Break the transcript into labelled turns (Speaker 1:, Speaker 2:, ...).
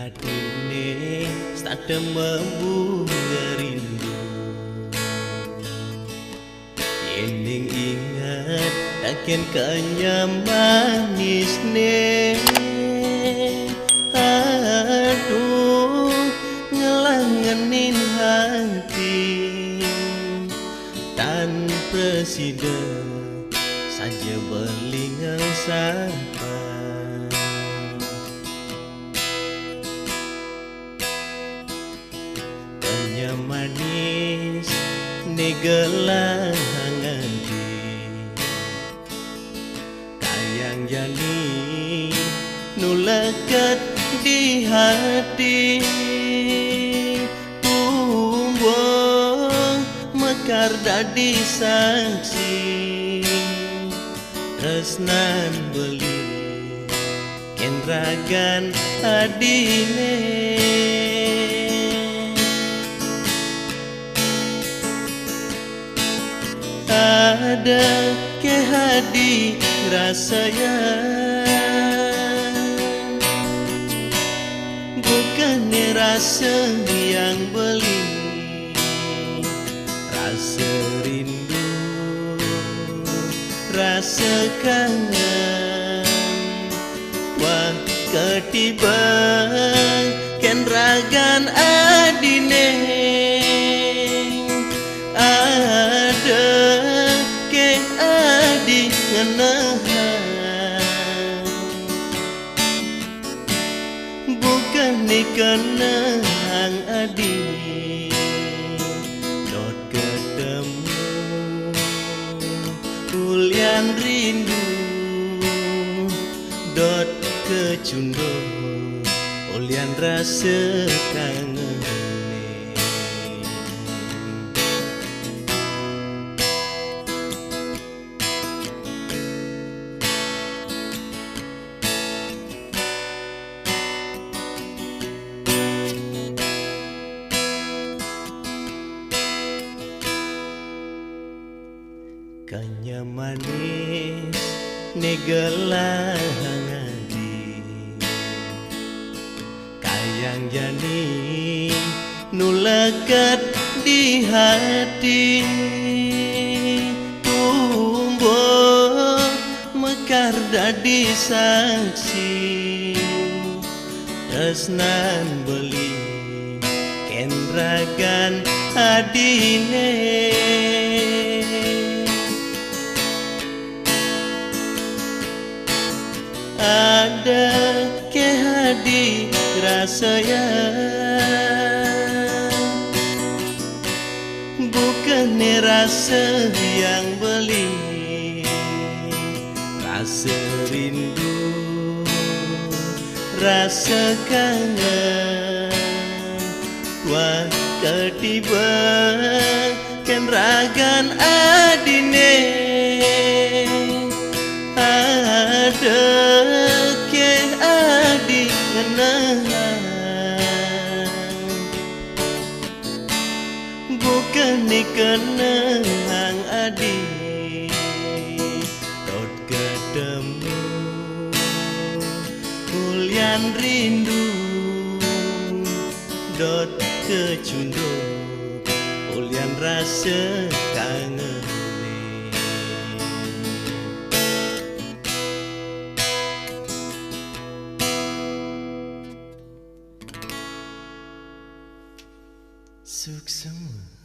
Speaker 1: hatine sadang membunga rindu. Yening ingat akan manis ne. Aduh ngelangenin hati tan presiden saja berlingang sapa. Tanya manis negelang hangadi kayang jani nulakat di hati. Tumbuh mekar dadi saksi tresnan beli kenragan adine. Ada ke hadi rasanya bukan rasa yang beli, rasa rindu, rasa kangen. Wah ketiba kenragan adine ada ke adi ngenahan bukan ni kenang adi dot ketemu ulian rindu dot kecundo ulian rasa kangen. Kanya manis negelang hangadi kayang jani nulakat di hati. Tumbuh mekar dadi saksi tresnan beli kenragan adine. Ada ke hadi rasanya bukan rasa yang beli, rasa rindu, rasa kangen. Wah ketiba kenragan adine ada ke adi ngenahan bukan ni kenang adi dot ketemu ulian rindu dot kecundo ulian rasa kangen. Suksema.